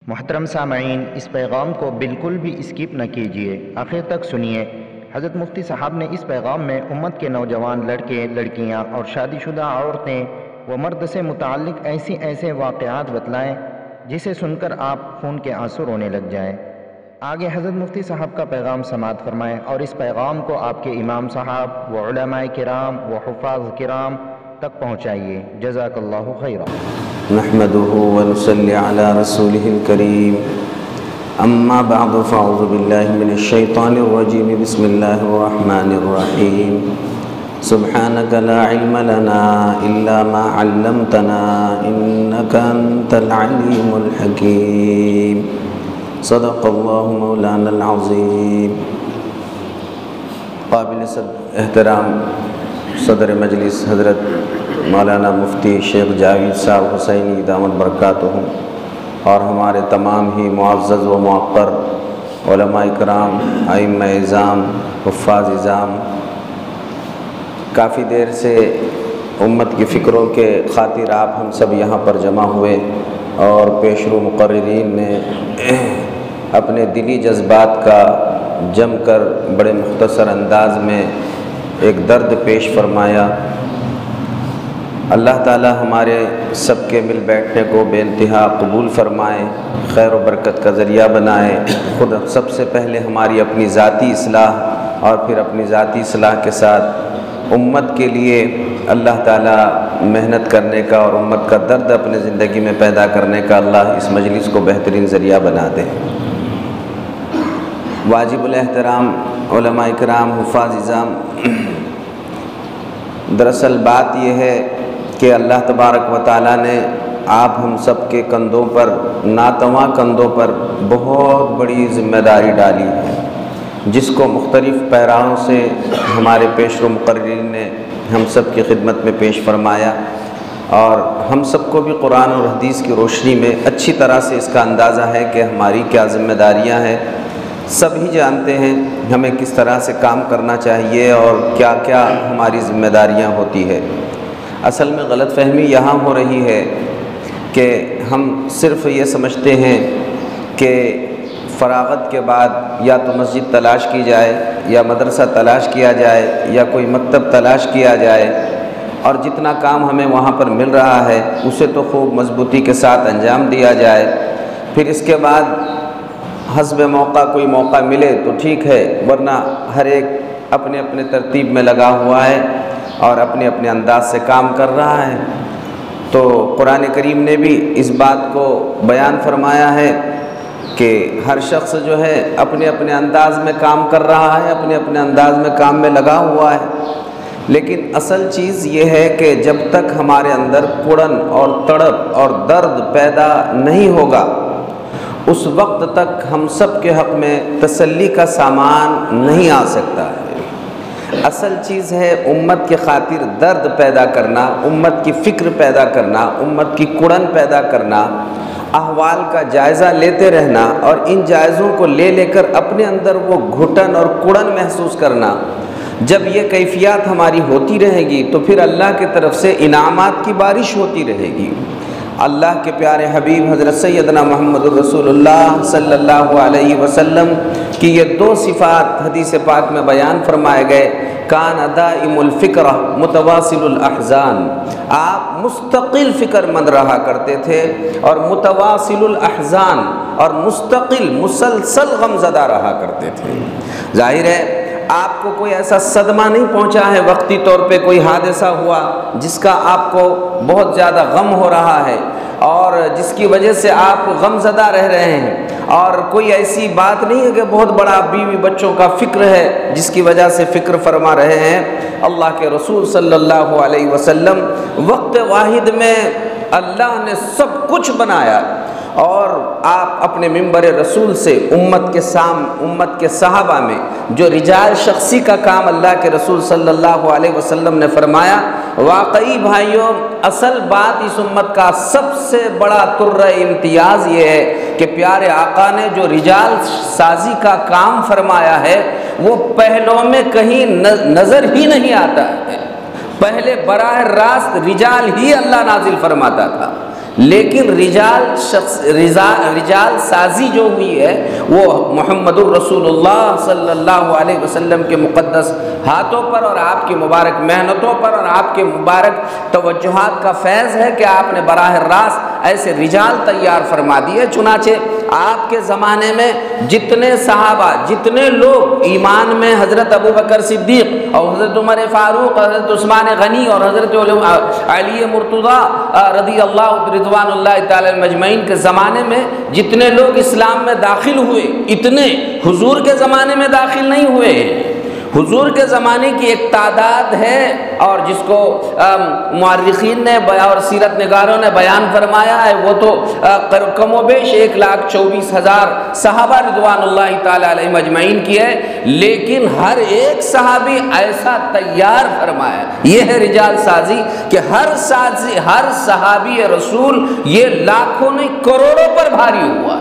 محترم سامعین، اس پیغام کو بالکل بھی اسکپ نہ کیجیے، آخر تک سنیے۔ حضرت مفتی صاحب نے اس پیغام میں امت کے نوجوان لڑکے لڑکیاں اور شادی شدہ عورتیں و مرد سے متعلق ایسے واقعات بتلائیں جسے سن کر آپ خون کے آنسو رونے لگ جائیں۔ آگے حضرت مفتی صاحب کا پیغام سماعت فرمائیں اور اس پیغام کو آپ کے امام صاحب و علماء کرام و حفاظ کرام تک پہنچائیے۔ جزاک اللہ خیرا۔ نحمده ونصلي على رسوله الكريم اما بعد فاعوذ بالله من الشيطان الرجيم بسم الله الرحمن الرحيم سبحانك لا علم لنا الا ما علمتنا انك انت العليم الحكيم صدق الله مولانا العظيم۔ قابل احترام صدر مجلس حضرت مولانا مفتی شیخ جاوید صاحب حسینی دامت برکاتہ اور ہمارے تمام ہی معزز و موقر علماء کرام، ائمہ اعظام، حفاظ اعظام، کافی دیر سے امت کی فکروں کے خاطر آپ ہم سب یہاں پر جمع ہوئے اور پیشرو مقررین نے اپنے دلی جذبات کا جم کر بڑے مختصر انداز میں ایک درد پیش فرمایا۔ اللہ تعالی ہمارے سب کے مل بیٹھنے کو بے انتہا قبول فرمائے، خیر و برکت کا ذریعہ بنائے۔ خود سب سے پہلے ہماری اپنی ذاتی اصلاح اور پھر اپنی ذاتی اصلاح کے ساتھ امت کے لیے اللہ تعالی محنت کرنے کا اور امت کا درد اپنے زندگی میں پیدا کرنے کا اللہ اس مجلس کو بہترین ذریعہ بنا دے۔ واجب الاحترام علماء کرام، حفاظ اعظام، دراصل بات یہ ہے کہ اللہ تبارک و تعالیٰ نے آپ ہم سب کے کندھوں پر، ناتواں کندھوں پر بہت بڑی ذمہ داری ڈالی ہے، جس کو مختلف پیراہوں سے ہمارے پیشرو مقررین نے ہم سب کی خدمت میں پیش فرمایا، اور ہم سب کو بھی قرآن اور حدیث کی روشنی میں اچھی طرح سے اس کا اندازہ ہے کہ ہماری کیا ذمہ داریاں ہیں۔ سب ہی جانتے ہیں ہمیں کس طرح سے کام کرنا چاہیے اور کیا کیا ہماری ذمہ داریاں ہوتی ہے۔ اصل میں غلط فہمی یہاں ہو رہی ہے کہ ہم صرف یہ سمجھتے ہیں کہ فراغت کے بعد یا تو مسجد تلاش کی جائے یا مدرسہ تلاش کیا جائے یا کوئی مکتب تلاش کیا جائے، اور جتنا کام ہمیں وہاں پر مل رہا ہے اسے تو خوب مضبوطی کے ساتھ انجام دیا جائے، پھر اس کے بعد حسب موقع کوئی موقع ملے تو ٹھیک ہے، ورنہ ہر ایک اپنے اپنے ترتیب میں لگا ہوا ہے اور اپنے اپنے انداز سے کام کر رہا ہے۔ تو قرآن کریم نے بھی اس بات کو بیان فرمایا ہے کہ ہر شخص جو ہے اپنے اپنے انداز میں کام کر رہا ہے، اپنے اپنے انداز میں کام میں لگا ہوا ہے، لیکن اصل چیز یہ ہے کہ جب تک ہمارے اندر کڑن اور تڑپ اور درد پیدا نہیں ہوگا اس وقت تک ہم سب کے حق میں تسلی کا سامان نہیں آ سکتا ہے۔ اصل چیز ہے امت کے خاطر درد پیدا کرنا، امت کی فکر پیدا کرنا، امت کی کڑن پیدا کرنا، احوال کا جائزہ لیتے رہنا اور ان جائزوں کو لے کر اپنے اندر وہ گھٹن اور کڑن محسوس کرنا۔ جب یہ کیفیات ہماری ہوتی رہے گی تو پھر اللہ کی طرف سے انعامات کی بارش ہوتی رہے گی۔ اللہ کے پیارے حبیب حضرت سیدنا محمد الرسول اللہ صلی اللہ علیہ وسلم کی یہ دو صفات حدیث پاک میں بیان فرمائے گئے، کان دائم الفکر متواصل الاحزان، آپ مستقل فکر مند رہا کرتے تھے اور متواصل الاحزان اور مستقل مسلسل غم زدہ رہا کرتے تھے۔ ظاہر ہے آپ کو کوئی ایسا صدمہ نہیں پہنچا ہے، وقتی طور پہ کوئی حادثہ ہوا جس کا آپ کو بہت زیادہ غم ہو رہا ہے اور جس کی وجہ سے آپ غم زدہ رہ رہے ہیں، اور کوئی ایسی بات نہیں ہے کہ بہت بڑا بیوی بچوں کا فکر ہے جس کی وجہ سے فکر فرما رہے ہیں۔ اللہ کے رسول صلی اللہ علیہ وسلم وقت واحد میں اللہ نے سب کچھ بنایا، اور آپ اپنے منبر رسول سے امت کے صحابہ میں جو رجال شخصی کا کام اللہ کے رسول صلی اللہ علیہ وسلم نے فرمایا، واقعی بھائیوں اصل بات اس امت کا سب سے بڑا ترہ امتیاز یہ ہے کہ پیارے آقا نے جو رجال سازی کا کام فرمایا ہے وہ پہلوں میں کہیں نظر ہی نہیں آتا ہے۔ پہلے براہ راست رجال ہی اللہ نازل فرماتا تھا، لیکن رجال سازی جو ہوئی ہے وہ محمد الرسول اللہ صلی اللہ علیہ وسلم کے مقدس ہاتھوں پر اور آپ کی مبارک محنتوں پر اور آپ کے مبارک توجہات کا فیض ہے کہ آپ نے براہ راست ایسے رجال تیار فرما دیے۔ چنانچہ آپ کے زمانے میں جتنے صحابہ، جتنے لوگ ایمان میں حضرت ابوبکر صدیق اور حضرت عمر فاروق، حضرت عثمان غنی اور حضرت علی مرتضیٰ رضی اللہ رضوان اللہ تعالی مجمعین کے زمانے میں جتنے لوگ اسلام میں داخل ہوئے، اتنے حضور کے زمانے میں داخل نہیں ہوئے۔ حضور کے زمانے کی ایک تعداد ہے اور جس کو مورخین نے اور سیرت نگاروں نے بیان فرمایا ہے، وہ تو کم و بیش 1,24,000 صحابہ رضوان اللہ تعالی علیہ مجمعین کی ہے، لیکن ہر ایک صحابی ایسا تیار فرمایا، یہ ہے رجال سازی کہ ہر صحابی رسول یہ لاکھوں نہیں کروڑوں پر بھاری ہوا۔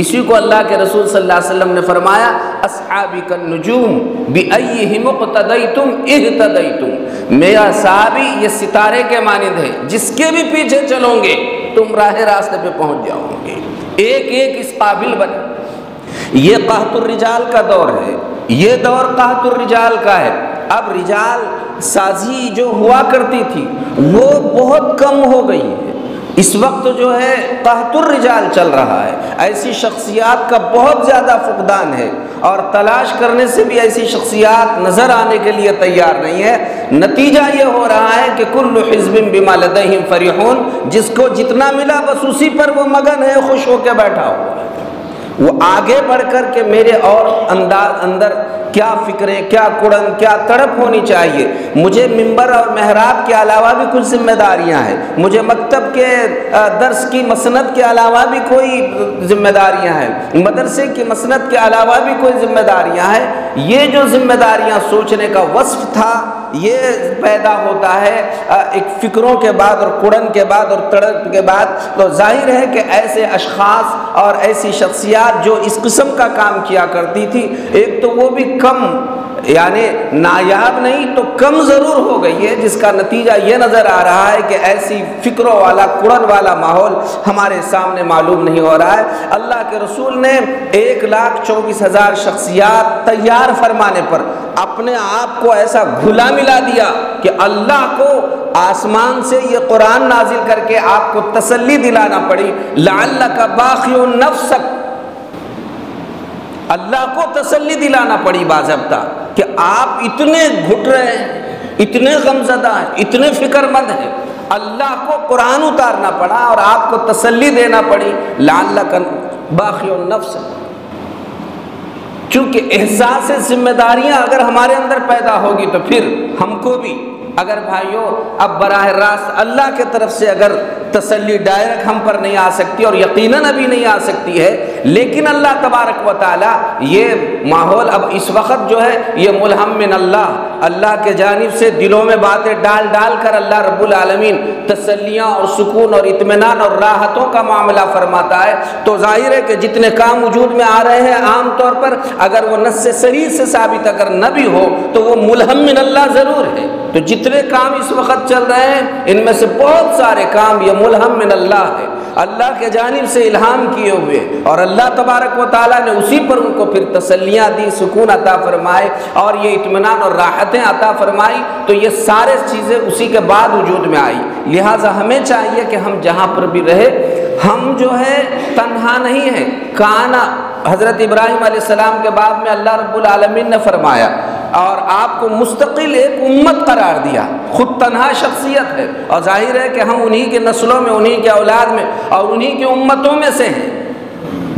اسی کو اللہ کے رسول صلی اللہ علیہ وسلم نے فرمایا، اصحابی کالنجوم بأیہم اقتدیتم اہتدیتم، میرا صحابی یہ ستارے کے مانند ہے، جس کے بھی پیچھے چلو گے تم راہ راستے پہ پہنچ جاؤ گے، ایک ایک اس قابل بنے۔ یہ قحط الرجال کا دور ہے، یہ دور قحط الرجال کا ہے۔ اب رجال سازی جو ہوا کرتی تھی وہ بہت کم ہو گئی ہے۔ اس وقت جو ہے قحط الرجال چل رہا ہے، ایسی شخصیات کا بہت زیادہ فقدان ہے اور تلاش کرنے سے بھی ایسی شخصیات نظر آنے کے لیے تیار نہیں ہے۔ نتیجہ یہ ہو رہا ہے کہ کل حزب بما لدیہم فریحون، جس کو جتنا ملا بس اسی پر وہ مگن ہے، خوش ہو کے بیٹھا ہوا ہے۔ وہ آگے بڑھ کر کے میرے اور اندر کیا فکریں، کیا کڑن، کیا تڑپ ہونی چاہیے، مجھے ممبر اور محراب کے علاوہ بھی کچھ ذمہ داریاں ہیں، مجھے مکتب کے درس کی مسند کے علاوہ بھی کوئی ذمہ داریاں ہیں، مدرسے کی مسند کے علاوہ بھی کوئی ذمہ داریاں ہیں۔ یہ جو ذمہ داریاں سوچنے کا وصف تھا یہ پیدا ہوتا ہے ایک فکروں کے بعد اور کڑن کے بعد اور تڑپ کے بعد۔ تو ظاہر ہے کہ ایسے اشخاص اور ایسی شخصیات جو اس قسم کا کام کیا کرتی تھی، ایک تو وہ بھی کم، یعنی نایاب نہیں تو کم ضرور ہو گئی ہے، جس کا نتیجہ یہ نظر آ رہا ہے کہ ایسی فکروں والا کڑن والا ماحول ہمارے سامنے معلوم نہیں ہو رہا ہے۔ اللہ کے رسول نے 1,24,000 شخصیات تیار فرمانے پر اپنے آپ کو ایسا گھلا ملا دیا کہ اللہ کو آسمان سے یہ قرآن نازل کر کے آپ کو تسلی دلانا پڑی، لعلک باخع نفسک، اللہ کو تسلی دلانا پڑی باضابطہ کہ آپ اتنے گھٹ رہے ہیں، اتنے غمزدہ ہیں، اتنے فکر مند ہیں۔ اللہ کو قرآن اتارنا پڑا اور آپ کو تسلی دینا پڑی، لعلک باخع نفسک۔ چونکہ احساس ذمہ داریاں اگر ہمارے اندر پیدا ہوگی تو پھر ہم کو بھی، اگر بھائیوں اب براہ راست اللہ کے طرف سے اگر تسلی ڈائریکٹ ہم پر نہیں آ سکتی اور یقیناً ابھی نہیں آ سکتی ہے، لیکن اللہ تبارک و تعالی یہ ماحول اب اس وقت جو ہے یہ ملہم من اللہ کے جانب سے دلوں میں باتیں ڈال ڈال کر اللہ رب العالمین تسلیاں اور سکون اور اطمینان اور راحتوں کا معاملہ فرماتا ہے۔ تو ظاہر ہے کہ جتنے کام وجود میں آ رہے ہیں عام طور پر اگر وہ نص صریح سے ثابت اگر نہ بھی ہو تو وہ ملہم من اللہ ضرور ہے۔ تو جتنے کام اس وقت چل رہے ہیں ان میں سے بہت سارے کام یہ ملہم من اللہ ہے، اللہ کے جانب سے الہام کیے ہوئے، اور اللہ تبارک و تعالیٰ نے اسی پر ان کو پھر تسلیاں دی، سکون عطا فرمائے اور یہ اطمینان اور راحتیں عطا فرمائی۔ تو یہ سارے چیزیں اسی کے بعد وجود میں آئی۔ لہٰذا ہمیں چاہیے کہ ہم جہاں پر بھی رہے ہم جو ہے تنہا نہیں ہیں۔ کانا حضرت ابراہیم علیہ السلام کے باب میں اللہ رب العالمین نے فرمایا اور آپ کو مستقل ایک امت قرار دیا، خود تنہا شخصیت ہے، اور ظاہر ہے کہ ہم انہی کے نسلوں میں، انہی کے اولاد میں اور انہی کی امتوں میں سے ہیں۔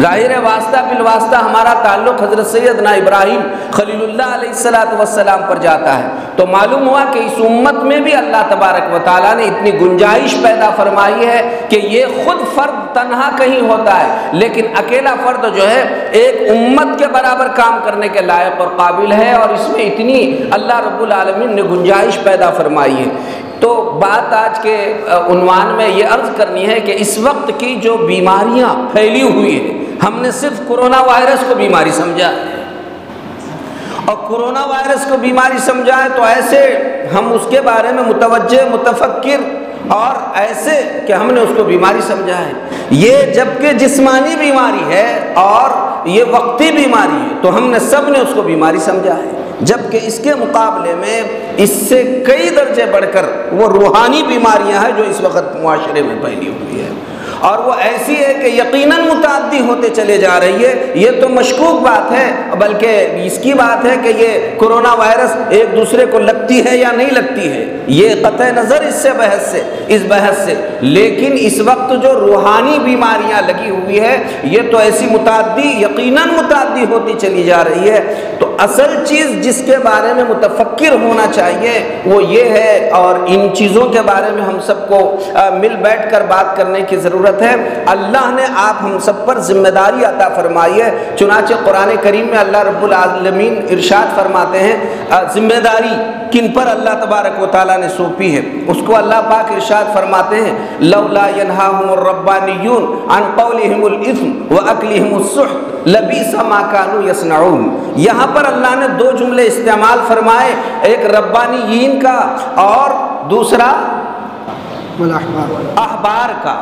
ظاہر ہے واسطہ بالواسطہ ہمارا تعلق حضرت سیدنا ابراہیم خلیل اللہ علیہ السلام پر جاتا ہے۔ تو معلوم ہوا کہ اس امت میں بھی اللہ تبارک و تعالیٰ نے اتنی گنجائش پیدا فرمائی ہے کہ یہ خود فرد تنہا کہیں ہوتا ہے، لیکن اکیلا فرد جو ہے ایک امت کے برابر کام کرنے کے لائق اور قابل ہے، اور اس میں اتنی اللہ رب العالمین نے گنجائش پیدا فرمائی ہے۔ تو بات آج کے عنوان میں یہ عرض کرنی ہے کہ اس وقت کی جو بیماریاں پھیلی ہوئی ہیں، ہم نے صرف کرونا وائرس کو بیماری سمجھا اور کرونا وائرس کو بیماری سمجھا ہے تو ایسے ہم اس کے بارے میں متوجہ، متفکر اور ایسے کہ ہم نے اس کو بیماری سمجھا ہے، یہ جبکہ جسمانی بیماری ہے اور یہ وقتی بیماری ہے، تو ہم نے سب نے اس کو بیماری سمجھا ہے، جبکہ اس کے مقابلے میں اس سے کئی درجے بڑھ کر وہ روحانی بیماریاں ہیں جو اس وقت معاشرے میں پھیلی ہوئی ہے، اور وہ ایسی ہے کہ یقیناً متعدی ہوتے چلے جا رہی ہے۔ یہ تو مشکوک بات ہے، بلکہ اس کی بات ہے کہ یہ کرونا وائرس ایک دوسرے کو لگتی ہے یا نہیں لگتی ہے، یہ قطع نظر اس بحث سے، لیکن اس وقت جو روحانی بیماریاں لگی ہوئی ہے یہ تو ایسی متعدی، یقیناً متعدی ہوتی چلی جا رہی ہے۔ تو اصل چیز جس کے بارے میں متفکر ہونا چاہیے وہ یہ ہے، اور ان چیزوں کے بارے میں ہم سب کو مل بیٹھ کر بات کرنے کی ضرورت ہے۔ اللہ نے آپ ہم سب پر ذمہ داری عطا فرمائی ہے، چنانچہ قرآن کریم میں اللہ رب العالمین ارشاد فرماتے ہیں ذمہ داری کن پر اللہ تبارک و تعالیٰ نے سونپی ہے، اس کو اللہ پاک ارشاد فرماتے ہیں لولا ينهاهم الربانيون عن قولهم الاثم واكلهم السحت لبئس ما كانوا يصنعون۔ یہاں پر اللہ نے دو جملے استعمال فرمائے، ایک ربانیین کا اور دوسرا احبار کا۔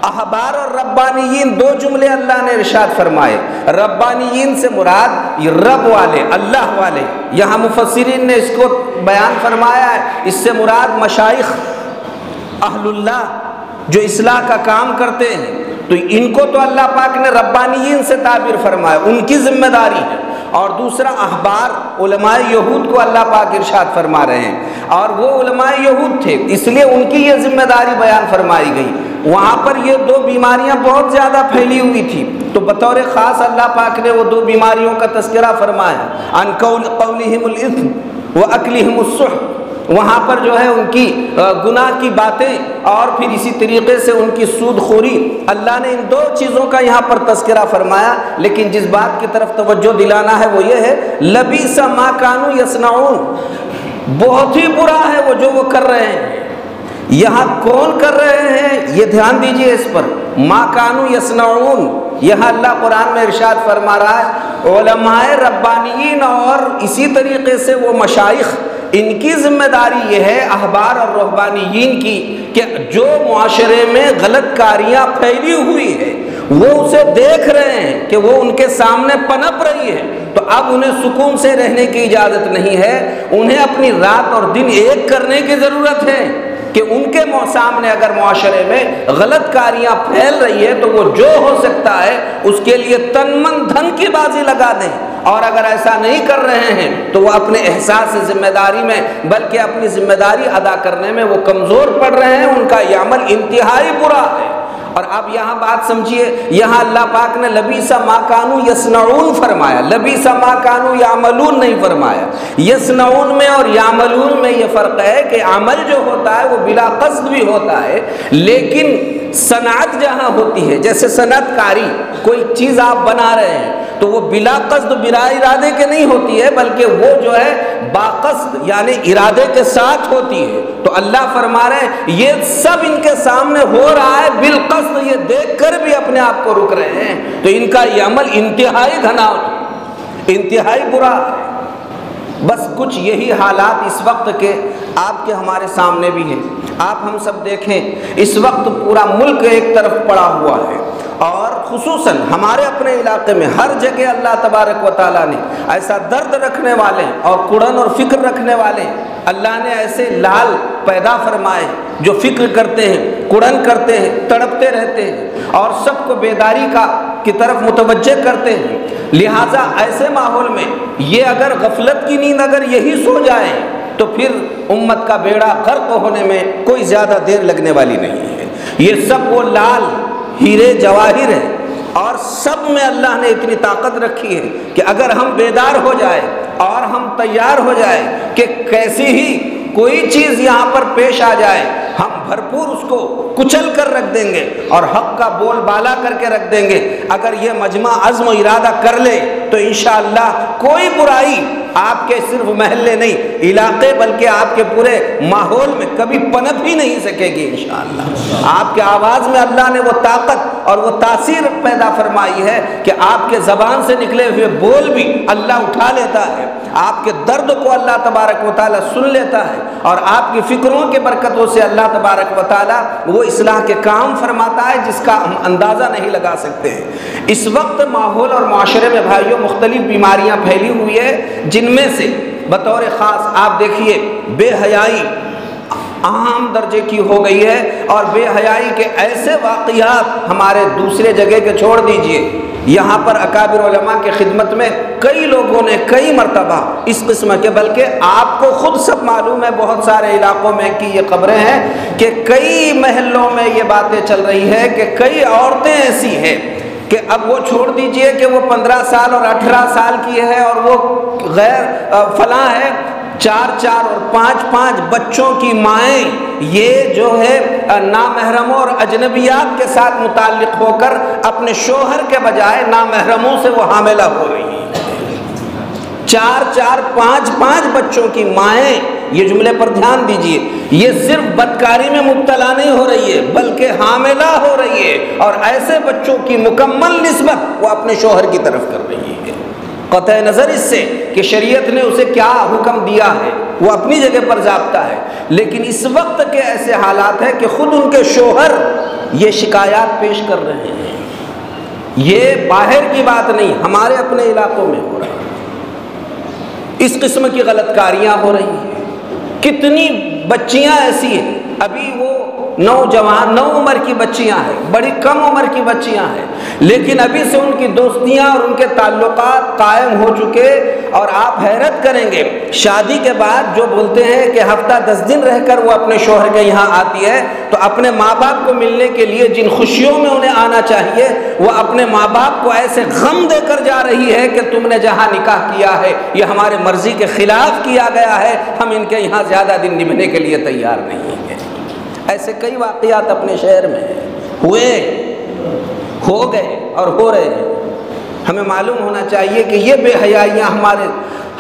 احبار اور ربانیین دو جملے اللہ نے ارشاد فرمائے۔ ربانیین سے مراد یہ رب والے، اللہ والے، یہاں مفسرین نے اس کو بیان فرمایا ہے، اس سے مراد مشائخ اہل اللہ جو اصلاح کا کام کرتے ہیں، تو ان کو تو اللہ پاک نے ربانیین سے تعبیر فرمایا، ان کی ذمہ داری ہے۔ اور دوسرا احبار علماء یہود کو اللہ پاک ارشاد فرما رہے ہیں، اور وہ علماء یہود تھے اس لیے ان کی یہ ذمہ داری بیان فرمائی گئی۔ وہاں پر یہ دو بیماریاں بہت زیادہ پھیلی ہوئی تھی، تو بطور خاص اللہ پاک نے وہ دو بیماریوں کا تذکرہ فرمایا، عن قولہم الاثم واکلہم السحت، وہاں پر جو ہے ان کی گناہ کی باتیں اور پھر اسی طریقے سے ان کی سود خوری، اللہ نے ان دو چیزوں کا یہاں پر تذکرہ فرمایا۔ لیکن جس بات کی طرف توجہ دلانا ہے وہ یہ ہے لبئس ما کانوا یصنعون، بہت ہی برا ہے وہ جو وہ کر رہے ہیں۔ یہاں کون کر رہے ہیں یہ دھیان دیجئے اس پر، ما کانوا یصنعون، یہاں اللہ قرآن میں ارشاد فرما رہا ہے علماء ربانیین اور اسی طریقے سے وہ مشائخ، ان کی ذمہ داری یہ ہے احبار اور رہبانیین کی کہ جو معاشرے میں غلط کاریاں پھیلی ہوئی ہے وہ اسے دیکھ رہے ہیں کہ وہ ان کے سامنے پنپ رہی ہے، تو اب انہیں سکون سے رہنے کی اجازت نہیں ہے، انہیں اپنی رات اور دن ایک کرنے کی ضرورت ہے کہ ان کے سامنے اگر معاشرے میں غلط کاریاں پھیل رہی ہے تو وہ جو ہو سکتا ہے اس کے لیے تن من دھن کی بازی لگا دیں، اور اگر ایسا نہیں کر رہے ہیں تو وہ اپنے احساس ذمہ داری میں بلکہ اپنی ذمہ داری ادا کرنے میں وہ کمزور پڑ رہے ہیں، ان کا یہ عمل انتہائی برا ہے۔ اور اب یہاں بات سمجھیے، یہاں اللہ پاک نے لبئس ما کانوا یصنعون فرمایا، لبئس ما کانوا یعملون نہیں فرمایا۔ یصنعون میں اور یعملون میں یہ فرق ہے کہ عمل جو ہوتا ہے وہ بلا قصد بھی ہوتا ہے، لیکن صنعت جہاں ہوتی ہے، جیسے صنعت کاری، کوئی چیز آپ بنا رہے ہیں تو وہ بلا قصد بلا ارادے کے نہیں ہوتی ہے، بلکہ وہ جو ہے باقصد یعنی ارادے کے ساتھ ہوتی ہے۔ تو اللہ فرما رہے ہیں یہ سب ان کے سامنے ہو رہا ہے بالقصد، یہ دیکھ کر بھی اپنے آپ کو رک رہے ہیں، تو ان کا یہ عمل انتہائی گھناؤ، انتہائی برا ہے۔ بس کچھ یہی حالات اس وقت کے آپ کے ہمارے سامنے بھی ہیں۔ آپ ہم سب دیکھیں اس وقت پورا ملک ایک طرف پڑا ہوا ہے، اور خصوصاً ہمارے اپنے علاقے میں ہر جگہ اللہ تبارک و تعالیٰ نے ایسا درد رکھنے والے اور کڑن اور فکر رکھنے والے، اللہ نے ایسے لال پیدا فرمائے جو فکر کرتے ہیں، کڑن کرتے ہیں، تڑپتے رہتے ہیں اور سب کو بیداری کی طرف متوجہ کرتے ہیں۔ لہٰذا ایسے ماحول میں یہ اگر غفلت کی نیند اگر یہی سو جائے تو پھر امت کا بیڑا غرق ہونے میں کوئی زیادہ دیر لگنے والی نہیں ہے۔ یہ سب وہ لال ہیرے جواہر ہیں، اور سب میں اللہ نے اتنی طاقت رکھی ہے کہ اگر ہم بیدار ہو جائے اور ہم تیار ہو جائے کہ کیسی ہی کوئی چیز یہاں پر پیش آ جائے ہم بھرپور اس کو کچل کر رکھ دیں گے اور حق کا بول بالا کر کے رکھ دیں گے۔ اگر یہ مجمع عزم و ارادہ کر لے تو انشاءاللہ کوئی برائی آپ کے صرف محلے نہیں علاقے بلکہ آپ کے پورے ماحول میں کبھی پنپ ہی نہیں سکے گی انشاءاللہ۔ آپ کے آواز میں اللہ نے وہ طاقت اور وہ تاثیر پیدا فرمائی ہے کہ آپ کے زبان سے نکلے ہوئے بول بھی اللہ اٹھا لیتا ہے، آپ کے درد کو اللہ تبارک و تعالیٰ سن لیتا ہے، اور آپ کی فکروں کے برکتوں سے اللہ تبارک و تعالیٰ وہ اصلاح کے کام فرماتا ہے جس کا ہم اندازہ نہیں لگا سکتے ہیں۔ اس وقت ماحول اور معاشرے میں بھائیوں مختلف بیماریاں پھیلی ہوئی ہے، جن میں سے بطور خاص آپ دیکھیے بے حیائی عام درجے کی ہو گئی ہے، اور بے حیائی کے ایسے واقعات ہمارے دوسرے جگہ کے چھوڑ دیجئے، یہاں پر اکابر علماء کی خدمت میں کئی لوگوں نے کئی مرتبہ اس قسم کے، بلکہ آپ کو خود سب معلوم ہے بہت سارے علاقوں میں کی یہ خبریں ہیں کہ کئی محلوں میں یہ باتیں چل رہی ہے کہ کئی عورتیں ایسی ہیں کہ اب وہ چھوڑ دیجئے کہ وہ 15 سال اور 18 سال کی ہے اور وہ غیر فلاں ہے، 4 اور 5 بچوں کی مائیں یہ جو ہے نامحرموں اور اجنبیات کے ساتھ متعلق ہو کر اپنے شوہر کے بجائے نامحرموں سے وہ حاملہ ہو رہی ہیں۔ 4 5 بچوں کی مائیں، یہ جملے پر دھیان دیجئے، یہ صرف بدکاری میں مبتلا نہیں ہو رہی ہے بلکہ حاملہ ہو رہی ہے، اور ایسے بچوں کی مکمل نسبت وہ اپنے شوہر کی طرف کر رہی ہے، قطع نظر اس سے کہ شریعت نے اسے کیا حکم دیا ہے، وہ اپنی جگہ پر ضابطہ ہے، لیکن اس وقت کے ایسے حالات ہیں کہ خود ان کے شوہر یہ شکایات پیش کر رہے ہیں۔ یہ باہر کی بات نہیں، ہمارے اپنے علاقوں میں ہو رہا ہے، اس قسم کی غلط کاریاں ہو رہی ہیں۔ کتنی بچیاں ایسی ہیں، ابھی وہ نوجوان 9 عمر کی بچیاں ہیں، بڑی کم عمر کی بچیاں ہیں، لیکن ابھی سے ان کی دوستیاں اور ان کے تعلقات قائم ہو چکے، اور آپ حیرت کریں گے شادی کے بعد جو بولتے ہیں کہ ہفتہ 10 دن رہ کر وہ اپنے شوہر کے یہاں آتی ہے، تو اپنے ماں باپ کو ملنے کے لیے جن خوشیوں میں انہیں آنا چاہیے وہ اپنے ماں باپ کو ایسے غم دے کر جا رہی ہے کہ تم نے جہاں نکاح کیا ہے یہ ہمارے مرضی کے خلاف کیا گیا ہے، ہم ان کے یہاں زیادہ دن نبھنے کے لیے تیار نہیں ہیں۔ ایسے کئی واقعات اپنے شہر میں ہوئے، ہو گئے اور ہو رہے ہیں۔ ہمیں معلوم ہونا چاہیے کہ یہ بے حیائیاں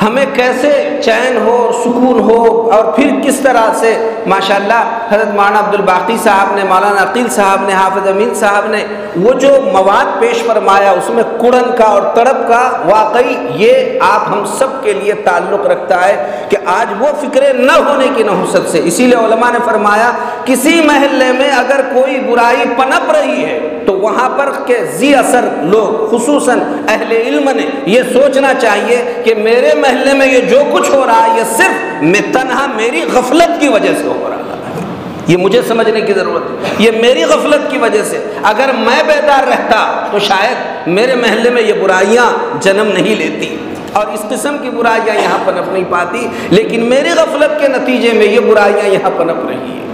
ہمیں کیسے چین ہو اور سکون ہو، اور پھر کس طرح سے ماشاءاللہ حضرت مولانا عبدالباقی صاحب نے، مولانا عقیل صاحب نے، حافظ امین صاحب نے وہ جو مواد پیش فرمایا اس میں کڑن کا اور تڑپ کا واقعی یہ آپ ہم سب کے لیے تعلق رکھتا ہے کہ آج وہ فکریں نہ ہونے کی نحوست سے، اسی لیے علماء نے فرمایا کسی محلے میں اگر کوئی برائی پنپ رہی ہے تو وہاں پر کے ذی اثر لوگ خصوصاً اہل علم نے یہ سوچنا چاہیے کہ میرے محلے میں یہ جو کچھ ہو رہا ہے یہ صرف میں تنہا میری غفلت کی وجہ سے ہو رہا ہے، یہ مجھے سمجھنے کی ضرورت ہے، یہ میری غفلت کی وجہ سے، اگر میں بیدار رہتا تو شاید میرے محلے میں یہ برائیاں جنم نہیں لیتی اور اس قسم کی برائیاں یہاں پنپ نہیں پاتی، لیکن میری غفلت کے نتیجے میں یہ برائیاں یہاں پنپ رہی ہیں۔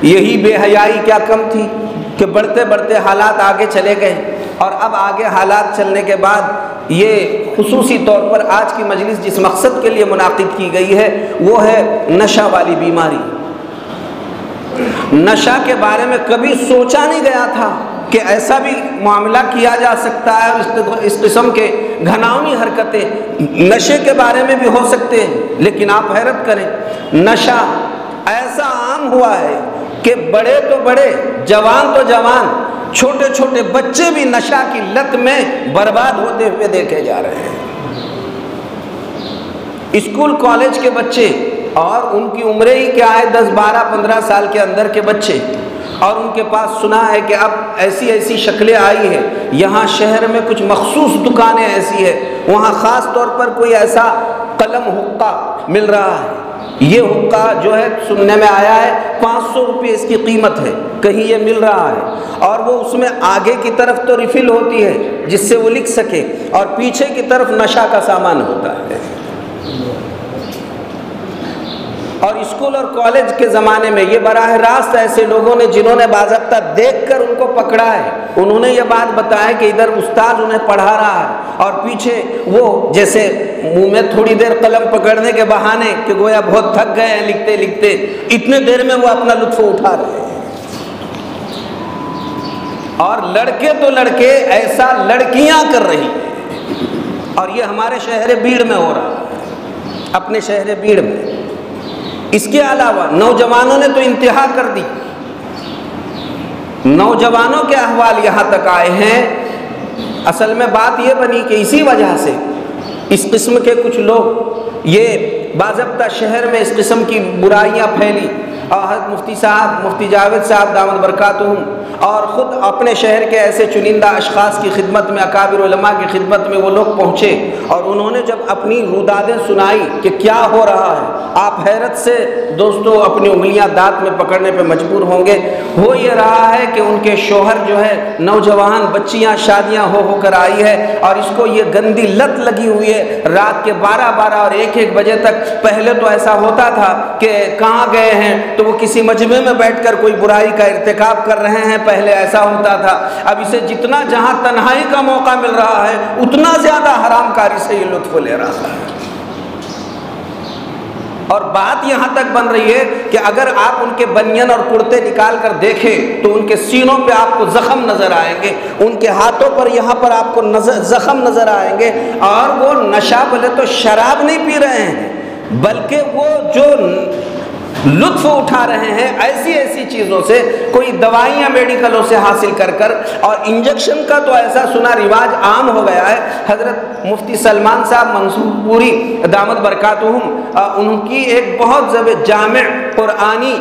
یہی بے حیائی کیا کم تھی کہ بڑھتے بڑھتے حالات آگے چلے گئے، اور اب آگے حالات چلنے کے بعد یہ خصوصی طور پر آج کی مجلس جس مقصد کے لیے منعقد کی گئی ہے وہ ہے نشہ والی بیماری۔ نشہ کے بارے میں کبھی سوچا نہیں گیا تھا کہ ایسا بھی معاملہ کیا جا سکتا ہے، اور اس قسم کے گھناؤنی حرکتیں نشے کے بارے میں بھی ہو سکتے ہیں، لیکن آپ حیرت کریں نشہ ایسا عام ہوا ہے کہ بڑے تو بڑے، جوان تو جوان، چھوٹے چھوٹے بچے بھی نشہ کی لت میں برباد ہوتے ہوئے دیکھے جا رہے ہیں۔ اسکول کالج کے بچے، اور ان کی عمریں ہی کیا ہے 10 12 15 سال کے اندر کے بچے، اور ان کے پاس سنا ہے کہ اب ایسی ایسی شکلیں آئی ہیں، یہاں شہر میں کچھ مخصوص دکانیں ایسی ہیں وہاں خاص طور پر کوئی ایسا قلم حقہ مل رہا ہے، یہ حقہ جو ہے سننے میں آیا ہے 500 روپے اس کی قیمت ہے، کہیں یہ مل رہا ہے، اور وہ اس میں آگے کی طرف تو ریفل ہوتی ہے جس سے وہ لکھ سکے، اور پیچھے کی طرف نشہ کا سامان ہوتا ہے۔ اور اسکول اور کالج کے زمانے میں یہ براہ راست ایسے لوگوں نے جنہوں نے باضابطہ دیکھ کر ان کو پکڑا ہے، انہوں نے یہ بات بتایا کہ ادھر استاد انہیں پڑھا رہا ہے اور پیچھے وہ جیسے منہ میں تھوڑی دیر قلم پکڑنے کے بہانے کہ گویا بہت تھک گئے ہیں لکھتے لکھتے، اتنے دیر میں وہ اپنا لطف اٹھا رہے ہیں۔ اور لڑکے تو لڑکے ایسا لڑکیاں کر رہی ہیں، اور یہ ہمارے شہر بیڑ میں ہو رہا ہے۔ اپنے شہر بیڑ میں۔ اس کے علاوہ نوجوانوں نے تو انتہا کر دی، نوجوانوں کے احوال یہاں تک آئے ہیں۔ اصل میں بات یہ بنی کہ اسی وجہ سے اس قسم کے کچھ لوگ، یہ باضابطہ شہر میں اس قسم کی برائیاں پھیلی، اور حضرت مفتی صاحب، مفتی جاوید صاحب دامت برکاتہم، اور خود اپنے شہر کے ایسے چنندہ اشخاص کی خدمت میں، اکابر علماء کی خدمت میں وہ لوگ پہنچے، اور انہوں نے جب اپنی رودادیں سنائی کہ کیا ہو رہا ہے، آپ حیرت سے دوستو اپنی انگلیاں دانت میں پکڑنے پہ مجبور ہوں گے۔ ہو یہ رہا ہے کہ ان کے شوہر جو ہے، نوجوان بچیاں شادیاں ہو کر آئی ہے، اور اس کو یہ گندی لت لگی ہوئی ہے رات کے 12 اور 1 بجے تک۔ پہلے تو ایسا ہوتا تھا کہ کہاں گئے ہیں تو وہ کسی مجمع میں بیٹھ کر کوئی برائی کا ارتکاب کر رہے ہیں، پہلے ایسا ہوتا تھا۔ اب اسے جتنا جہاں تنہائی کا موقع مل رہا ہے اتنا زیادہ حرام کاری سے یہ لطف لے رہا ہے۔ اور بات یہاں تک بن رہی ہے کہ اگر آپ ان کے بنین اور کرتے نکال کر دیکھیں تو ان کے سینوں پہ آپ کو زخم نظر آئیں گے، ان کے ہاتھوں پر یہاں پر آپ کو زخم نظر آئیں گے، اور وہ نشہ بھلے تو شراب نہیں پی رہے ہیں، بلکہ وہ جو لطف اٹھا رہے ہیں ایسی چیزوں سے، کوئی دوائیاں میڈیکلوں سے حاصل کر اور انجیکشن کا تو ایسا سنا رواج عام ہو گیا ہے۔ حضرت مفتی سلمان صاحب منصور پوری دامت برکاتہم، ان کی ایک بہت جامع قرآنی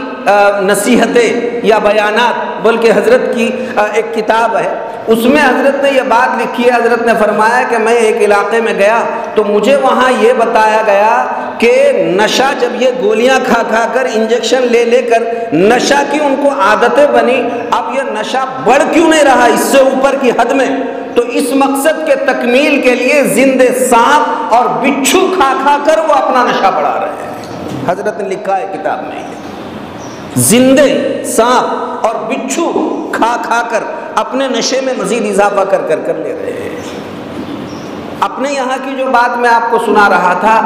نصیحتیں یا بیانات بول کے حضرت کی ایک کتاب ہے، اس میں حضرت نے یہ بات لکھی ہے۔ حضرت نے فرمایا کہ میں ایک علاقے میں گیا تو مجھے وہاں یہ بتایا گیا کہ نشہ، جب یہ گولیاں کھا کر انجیکشن لے کر نشہ کی ان کو عادتیں بنی، اب یہ نشہ بڑھ کیوں نہیں رہا اس سے اوپر کی حد میں؟ تو اس مقصد کے تکمیل کے لیے زندے سانپ اور بچھو کھا کر وہ اپنا نشہ بڑھا رہے ہیں۔ حضرت نے لکھا ہے کتاب میں، زندے سانپ اور بچھو کھا کر اپنے نشے میں مزید اضافہ کر لے رہے ہیں۔ اپنے یہاں کی جو بات میں آپ کو سنا رہا تھا،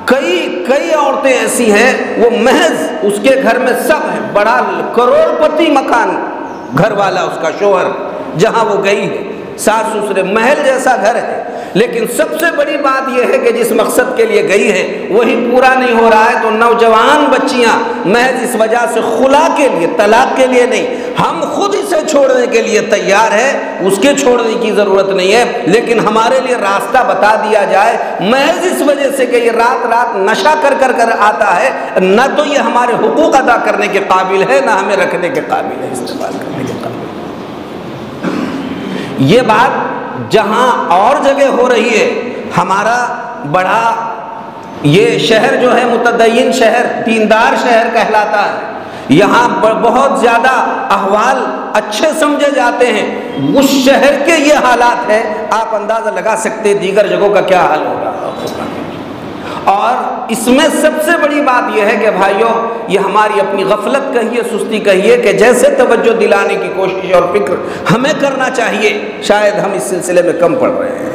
کئی عورتیں ایسی ہیں وہ محض اس کے گھر میں سب ہیں، بڑا کروڑ پتی مکان، گھر والا اس کا شوہر، جہاں وہ گئی ہے، ساس سسرے، محل جیسا گھر ہے، لیکن سب سے بڑی بات یہ ہے کہ جس مقصد کے لیے گئی ہے وہی پورا نہیں ہو رہا ہے، تو نوجوان بچیاں محض اس وجہ سے خلا کے لیے، طلاق کے لیے نہیں، ہم خود اسے چھوڑنے کے لیے تیار ہے، اس کے چھوڑنے کی ضرورت نہیں ہے، لیکن ہمارے لیے راستہ بتا دیا جائے، محض اس وجہ سے کہ یہ رات نشہ کر آتا ہے، نہ تو یہ ہمارے حقوق ادا کرنے کے قابل ہے، نہ ہمیں رکھنے کے قابل ہے، استعمال کرنے کے قابل ہے۔ یہ بات جہاں اور جگہ ہو رہی ہے، ہمارا بڑا یہ شہر جو ہے متدین شہر، دیندار شہر کہلاتا ہے، یہاں بہت زیادہ احوال اچھے سمجھے جاتے ہیں، اس شہر کے یہ حالات ہیں، آپ اندازہ لگا سکتے دیگر جگہوں کا کیا حال ہو رہا ہوگا۔ اور اس میں سب سے بڑی بات یہ ہے کہ بھائیوں، یہ ہماری اپنی غفلت کہیے، سستی کہیے، کہ جیسے توجہ دلانے کی کوشش اور فکر ہمیں کرنا چاہیے، شاید ہم اس سلسلے میں کم پڑ رہے ہیں۔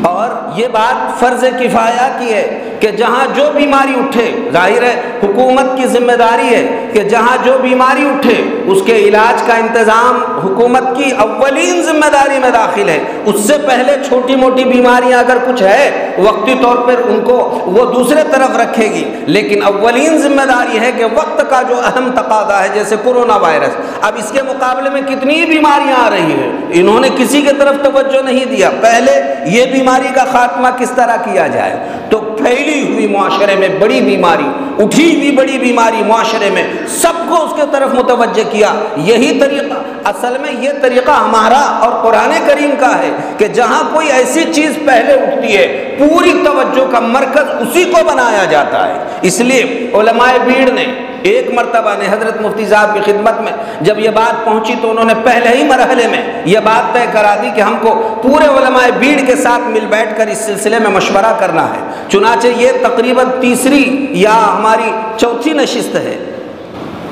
اور یہ بات فرض کفایہ کی ہے کہ جہاں جو بیماری اٹھے، ظاہر ہے حکومت کی ذمہ داری ہے کہ جہاں جو بیماری اٹھے اس کے علاج کا انتظام حکومت کی اولین ذمہ داری میں داخل ہے۔ اس سے پہلے چھوٹی موٹی بیماریاں اگر کچھ ہے وقتی طور پر ان کو وہ دوسرے طرف رکھے گی، لیکن اولین ذمہ داری ہے کہ وقت کا جو اہم تقاضا ہے، جیسے کورونا وائرس، اب اس کے مقابلے میں کتنی بیماریاں آ رہی ہیں، انہوں نے کسی کی طرف توجہ نہیں دیا۔ پہلے یہ بیماری کا خاتمہ کس طرح کیا جائے، تو پھیلی ہوئی معاشرے میں بڑی بیماری، اٹھی ہوئی بڑی بیماری معاشرے میں، سب کو اس کے طرف متوجہ کیا۔ یہی طریقہ، اصل میں یہ طریقہ ہمارا اور قرآن کریم کا ہے کہ جہاں کوئی ایسی چیز پہلے اٹھتی ہے پوری توجہ کا مرکز اسی کو بنایا جاتا ہے۔ اس لیے علماء بیڑ نے ایک مرتبہ نے حضرت مفتی صاحب کی خدمت میں جب یہ بات پہنچی تو انہوں نے پہلے ہی مرحلے میں یہ بات طے کرا دی کہ ہم کو پورے علماء بیڑ کے ساتھ مل بیٹھ کر اس سلسلے میں مشورہ کرنا ہے۔ چنانچہ یہ تقریباً تیسری یا ہماری چوتھی نشست ہے،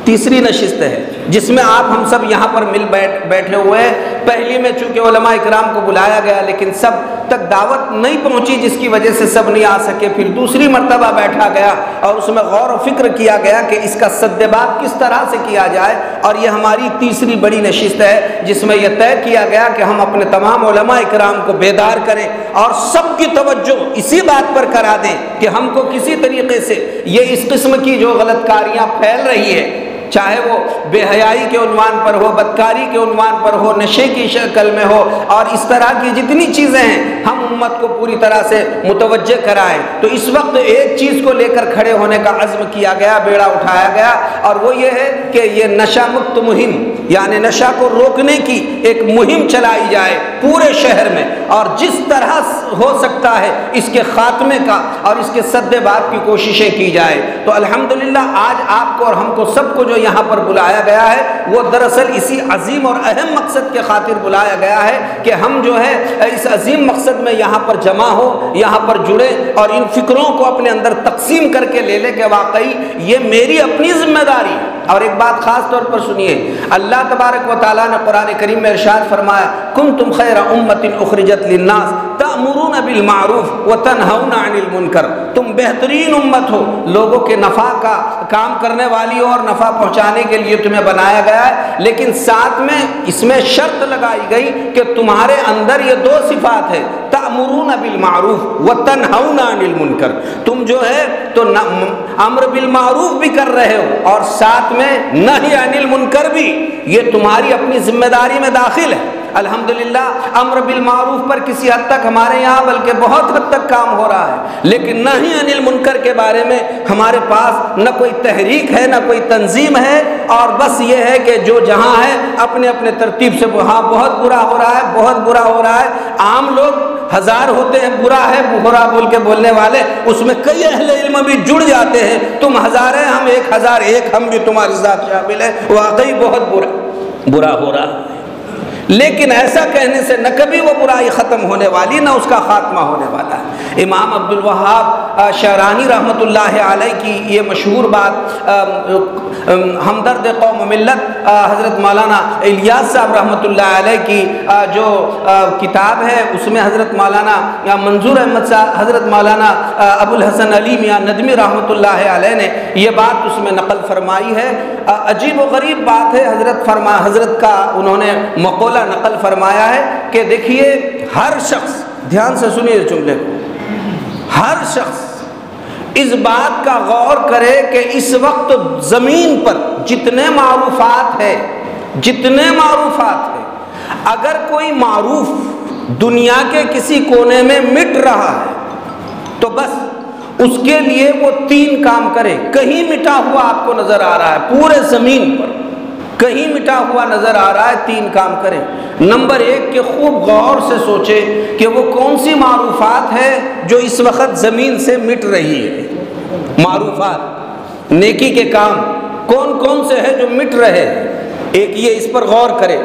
تیسری نشست ہے جس میں آپ ہم سب یہاں پر مل بیٹھے ہوئے ہیں۔ پہلی میں چونکہ علماء اکرام کو بلایا گیا لیکن سب تک دعوت نہیں پہنچی، جس کی وجہ سے سب نہیں آ سکے۔ پھر دوسری مرتبہ بیٹھا گیا اور اس میں غور و فکر کیا گیا کہ اس کا سدباب کس طرح سے کیا جائے، اور یہ ہماری تیسری بڑی نشست ہے جس میں یہ طے کیا گیا کہ ہم اپنے تمام علماء اکرام کو بیدار کریں اور سب کی توجہ اسی بات پر کرا دیں کہ ہم کو کسی طریقے سے یہ اس قسم کی جو غلط کاریاں پھیل رہی ہے، چاہے وہ بے حیائی کے عنوان پر ہو، بدکاری کے عنوان پر ہو، نشے کی شکل میں ہو، اور اس طرح کی جتنی چیزیں ہیں، ہم امت کو پوری طرح سے متوجہ کرائیں۔ تو اس وقت ایک چیز کو لے کر کھڑے ہونے کا عزم کیا گیا، بیڑا اٹھایا گیا، اور وہ یہ ہے کہ یہ نشہ مکت مہم، یعنی نشہ کو روکنے کی ایک مہم چلائی جائے پورے شہر میں، اور جس طرح ہو سکتا ہے اس کے خاتمے کا اور اس کے سد باب کی کوششیں کی جائے۔ تو الحمدللہ آج آپ کو اور ہم کو سب کو جو یہاں پر بلایا گیا ہے وہ دراصل اسی عظیم اور اہم مقصد کے خاطر بلایا گیا ہے کہ ہم جو ہے اس عظیم مقصد میں یہاں پر جمع ہو، یہاں پر جڑے اور ان فکروں کو اپنے اندر تقسیم کر کے لے لے کہ واقعی یہ میری اپنی ذمہ داری ہے۔ اور ایک بات خاص طور پر سنیے، اللہ تبارک و تعالیٰ نے قرآن کریم میں ارشاد فرمایا، کنتم خیر امۃ اخرجت للناس تأمرون بالمعروف وتنہون عن المنکر، تم بہترین امت ہو، لوگوں کے نفع کا کام کرنے والی ہو اور نفع پہنچانے کے لیے تمہیں بنایا گیا ہے، لیکن ساتھ میں اس میں شرط لگائی گئی کہ تمہارے اندر یہ دو صفات ہے، تأمرون بالمعروف وتنہون عن المنکر، تم جو ہے تو امر بالمعروف بھی کر رہے ہو اور ساتھ میں نہی عن المنکر بھی، یہ تمہاری اپنی ذمہ داری میں داخل ہے۔ الحمدللہ امر بالمعروف پر کسی حد تک ہمارے یہاں بلکہ بہت حد تک کام ہو رہا ہے، لیکن نہی عن المنکر کے بارے میں ہمارے پاس نہ کوئی تحریک ہے نہ کوئی تنظیم ہے، اور بس یہ ہے کہ جو جہاں ہے اپنے اپنے ترتیب سے، ہاں بہت برا ہو رہا ہے، بہت برا ہو رہا ہے، عام لوگ ہزار ہوتے ہیں برا ہے برا بول کے بولنے والے، اس میں کئی اہل علم بھی جڑ جاتے ہیں، تم ہزار ہیں ہم 1001، ہم بھی تمہارے ساتھ شامل ہیں، واقعی بہت برا ہو رہا ہے، لیکن ایسا کہنے سے نہ کبھی وہ برائی ختم ہونے والی نہ اس کا خاتمہ ہونے والا ہے۔ امام عبد الوہاب شعرانی رحمۃ اللہ علیہ کی یہ مشہور بات، ہمدرد قوم و ملت حضرت مولانا الیاس صاحب رحمۃ اللہ علیہ کی جو کتاب ہے اس میں حضرت مولانا منظور احمد صاحب، حضرت مولانا ابو الحسن علی میاں ندوی رحمۃ اللہ علیہ نے یہ بات اس میں نقل فرمائی ہے۔ عجیب و غریب بات ہے، حضرت کا انہوں نے مقولہ نقل فرمایا ہے کہ دیکھیے ہر شخص، دھیان سے سنیے اس جملے کو، ہر شخص اس بات کا غور کرے کہ اس وقت زمین پر جتنے معروفات ہیں، اگر کوئی معروف دنیا کے کسی کونے میں مٹ رہا ہے تو بس اس کے لیے وہ 3 کام کرے۔ کہیں مٹا ہوا آپ کو نظر آ رہا ہے، پورے زمین پر کہیں مٹا ہوا نظر آ رہا ہے، 3 کام کرے۔ نمبر 1 کہ خوب غور سے سوچے کہ وہ کون سی معروفات ہے جو اس وقت زمین سے مٹ رہی ہے، معروفات نیکی کے کام کون کون سے ہیں جو مٹ رہے ہیں، ایک یہ اس پر غور کرے۔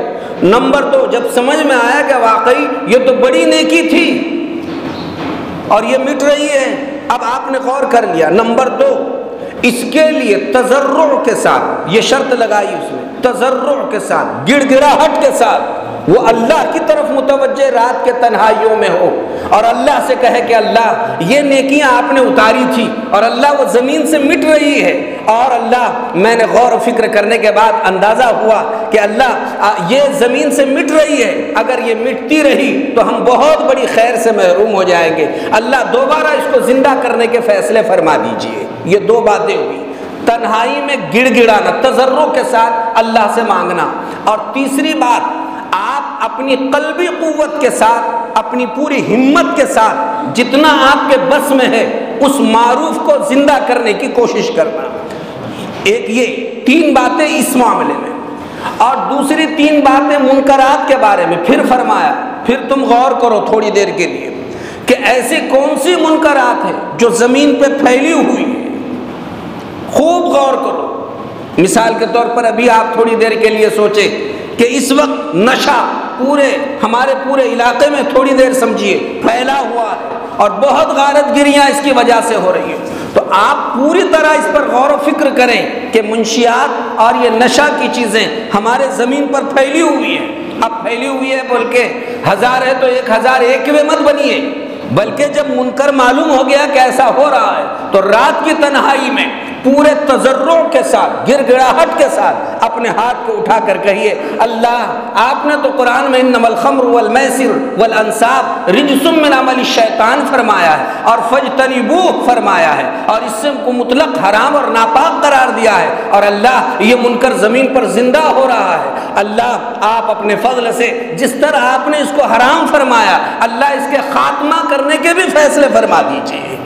نمبر 2 جب سمجھ میں آیا کہ واقعی یہ تو بڑی نیکی تھی اور یہ مٹ رہی ہے، اب آپ نے غور کر لیا، نمبر 2 اس کے لیے تضرع کے ساتھ، یہ شرط لگائی اس میں، تضرع کے ساتھ، گڑ گڑاہٹ کے ساتھ وہ اللہ کی طرف متوجہ رات کے تنہائیوں میں ہو اور اللہ سے کہے کہ اللہ یہ نیکیاں آپ نے اتاری تھی اور اللہ وہ زمین سے مٹ رہی ہے، اور اللہ میں نے غور و فکر کرنے کے بعد اندازہ ہوا کہ اللہ یہ زمین سے مٹ رہی ہے، اگر یہ مٹتی رہی تو ہم بہت بڑی خیر سے محروم ہو جائیں گے، اللہ دوبارہ اس کو زندہ کرنے کے فیصلے فرما دیجئے۔ یہ 2 باتیں ہوئی، تنہائی میں گڑ گڑانا، تضرع کے ساتھ اللہ سے مانگنا، اور تیسری بات آپ اپنی قلبی قوت کے ساتھ، اپنی پوری ہمت کے ساتھ جتنا آپ کے بس میں ہے اس معروف کو زندہ کرنے کی کوشش کرنا۔ ایک یہ 3 باتیں اس معاملے میں، اور دوسری 3 باتیں منکرات کے بارے میں۔ پھر فرمایا پھر تم غور کرو تھوڑی دیر کے لیے کہ ایسی کون سی منکرات ہیں جو زمین پہ پھیلی ہوئی ہے، خوب غور کرو۔ مثال کے طور پر ابھی آپ تھوڑی دیر کے لیے سوچیں کہ اس وقت نشہ ہمارے پورے علاقے میں تھوڑی دیر سمجھیے پھیلا ہوا ہے، اور بہت غارت گریاں اس کی وجہ سے ہو رہی ہیں۔ تو آپ پوری طرح اس پر غور و فکر کریں کہ منشیات اور یہ نشہ کی چیزیں ہمارے زمین پر پھیلی ہوئی ہیں۔ اب پھیلی ہوئی ہے بول کے 1000 ہے تو 1001 مت بنیے، بلکہ جب منکر معلوم ہو گیا کہ ایسا ہو رہا ہے تو رات کی تنہائی میں پورے تضرع کے ساتھ، گر گڑاہٹ کے ساتھ اپنے ہاتھ کو اٹھا کر کہیے اللہ آپ نے تو قرآن میں انما الخمر والمیسر والانصاب رجس من عمل الشیطان فرمایا ہے اور فاجتنبوہ فرمایا ہے، اور اس سے کو مطلق حرام اور ناپاک قرار دیا ہے، اور اللہ یہ منکر زمین پر زندہ ہو رہا ہے۔ اللہ آپ اپنے فضل سے جس طرح آپ نے اس کو حرام فرمایا، اللہ اس کے خاتمہ کرنے کے بھی فیصلے فرما دیجیے۔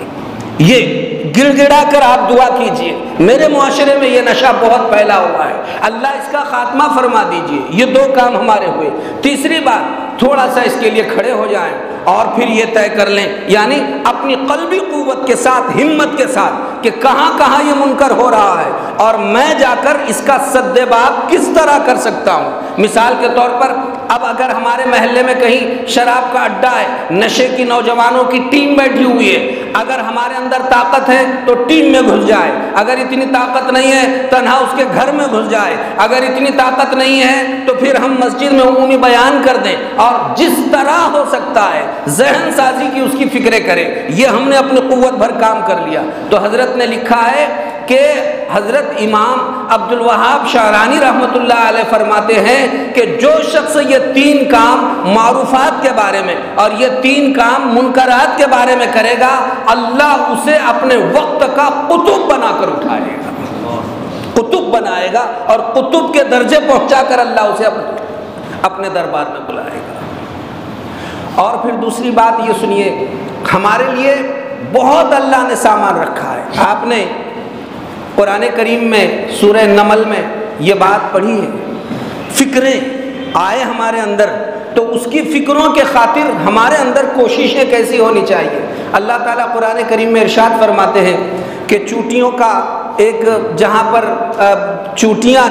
یہ گڑ گڑا کر آپ دعا کیجئے، میرے معاشرے میں یہ نشہ بہت پھیلا ہوا ہے، اللہ اس کا خاتمہ فرما دیجئے۔ یہ 2 کام ہمارے ہوئے۔ تیسری بات، تھوڑا سا اس کے لیے کھڑے ہو جائیں اور پھر یہ طے کر لیں، یعنی اپنی قلبی قوت کے ساتھ، ہمت کے ساتھ، کہ کہاں کہاں یہ منکر ہو رہا ہے اور میں جا کر اس کا سد باب کس طرح کر سکتا ہوں۔ مثال کے طور پر اب اگر ہمارے محلے میں کہیں شراب کا اڈا ہے، نشے کی نوجوانوں کی ٹیم بیٹھی ہوئی ہے، اگر ہمارے اندر طاقت ہے تو ٹیم میں گھس جائے، اگر اتنی طاقت نہیں ہے تنہا اس کے گھر میں گھس جائے، اگر اتنی طاقت نہیں ہے تو پھر ہم مسجد میں عمومی بیان کر دیں، اور جس طرح ہو سکتا ہے ذہن سازی کی اس کی فکریں کریں۔ یہ ہم نے اپنی قوت بھر کام کر لیا۔ تو حضرت نے لکھا ہے کہ حضرت امام عبد الوہاب شعرانی رحمۃ اللہ علیہ فرماتے ہیں کہ جو شخص یہ 3 کام معروفات کے بارے میں اور یہ 3 کام منکرات کے بارے میں کرے گا، اللہ اسے اپنے وقت کا قطب بنا کر اٹھائے گا، قطب بنائے گا، اور قطب کے درجے پہنچا کر اللہ اسے اپنے دربار میں بلائے گا۔ اور پھر دوسری بات یہ سنیے، ہمارے لیے بہت اللہ نے سامان رکھا ہے۔ آپ نے قرآن کریم میں سورہ نمل میں یہ بات پڑھی ہے، فکریں آئے ہمارے اندر تو اس کی فکروں کے خاطر ہمارے اندر کوششیں کیسی ہونی چاہیے۔ اللہ تعالیٰ قرآن کریم میں ارشاد فرماتے ہیں کہ چوٹیوں کا ایک جہاں پر چوٹیاں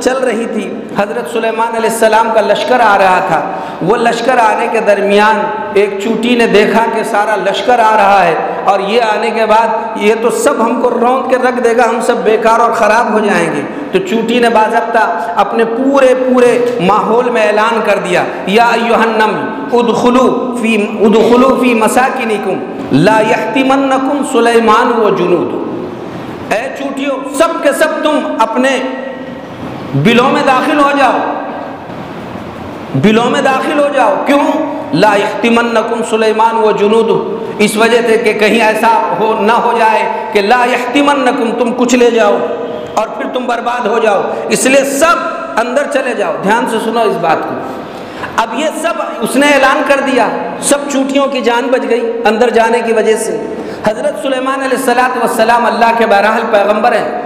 چل رہی تھی، حضرت سلیمان علیہ السلام کا لشکر آ رہا تھا، وہ لشکر آنے کے درمیان ایک چوٹی نے دیکھا کہ سارا لشکر آ رہا ہے اور یہ آنے کے بعد یہ تو سب ہم کو رونق کے رکھ دے گا، ہم سب بیکار اور خراب ہو جائیں گے۔ تو چوٹی نے باضابطہ اپنے پورے ماحول میں اعلان کر دیا، یا ایھا النمل ادخلوا فی مساکنکم لا یحطمنکم سلیمان و جنود۔ اے چوٹیوں، سب کے سب تم اپنے بلوں میں داخل ہو جاؤ، بلوں میں داخل ہو جاؤ۔ کیوں؟ لا یحطمنکم سلیمان و جنود، اس وجہ سے کہ کہیں ایسا نہ ہو جائے کہ لا یحطمنکم، تم کچھ لے جاؤ اور پھر تم برباد ہو جاؤ، اس لیے سب اندر چلے جاؤ۔ دھیان سے سنو اس بات کو۔ اب یہ سب اس نے اعلان کر دیا، سب چوٹیوں کی جان بچ گئی اندر جانے کی وجہ سے۔ حضرت سلیمان علیہ السلام اللہ کے بہرحال پیغمبر ہیں،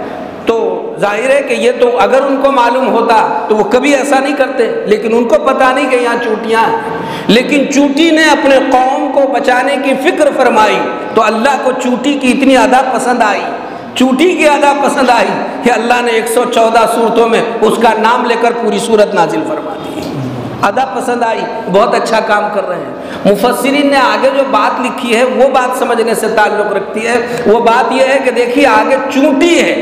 تو ظاہر ہے کہ یہ تو اگر ان کو معلوم ہوتا تو وہ کبھی ایسا نہیں کرتے، لیکن ان کو پتہ نہیں کہ یہاں چوٹیاں ہیں۔ لیکن چوٹی نے اپنے قوم کو بچانے کی فکر فرمائی تو اللہ کو چوٹی کی اتنی ادا پسند آئی، چوٹی کی ادا پسند آئی کہ اللہ نے 114 صورتوں میں اس کا نام لے کر پوری صورت نازل فرما دی۔ ادا پسند آئی، بہت اچھا کام کر رہے ہیں۔ مفسرین نے آگے جو بات لکھی ہے وہ بات سمجھنے سے تعلق رکھتی ہے۔ وہ بات یہ ہے کہ دیکھیے آگے چونٹی ہے،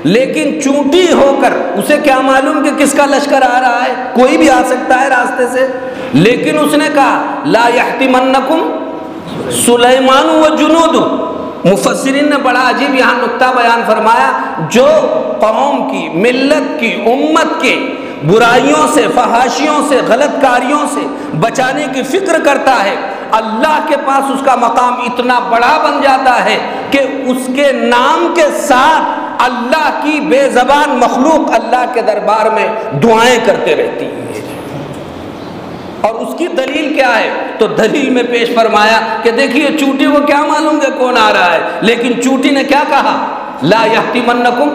لیکن چونٹی ہو کر اسے کیا معلوم کہ کس کا لشکر آ رہا ہے، کوئی بھی آ سکتا ہے راستے سے، لیکن اس نے کہا لا یحطمنکم سلیمان و جنود۔ مفسرین نے بڑا عجیب یہاں نکتہ بیان فرمایا، جو قوم کی، ملت کی، امت کے برائیوں سے، فحاشیوں سے، غلط کاریوں سے بچانے کی فکر کرتا ہے، اللہ کے پاس اس کا مقام اتنا بڑا بن جاتا ہے کہ اس کے نام کے ساتھ اللہ کی بے زبان مخلوق اللہ کے دربار میں دعائیں کرتے رہتی ہے۔ اور اس کی دلیل کیا ہے؟ تو دلیل میں پیش فرمایا کہ دیکھیے چوٹی کو کیا معلوم کہ کون آ رہا ہے، لیکن چوٹی نے کیا کہا؟ لا یحطمنکم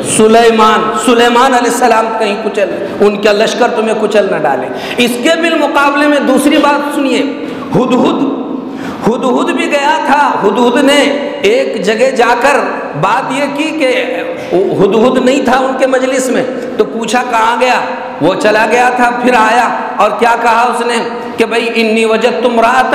سلیمان علیہ السلام کہیں کچل، ان کا لشکر تمہیں کچل نہ ڈالے۔ اس کے بالمقابلے میں دوسری بات سنیے، ہدہد بھی گیا تھا۔ ہدہد نے ایک جگہ جا کر بات یہ کی کہ ہدہد نہیں تھا ان کے مجلس میں، تو پوچھا کہاں گیا؟ وہ چلا گیا تھا، پھر آیا اور کیا کہا اس نے کہ بھئی انی وجدت امرأۃ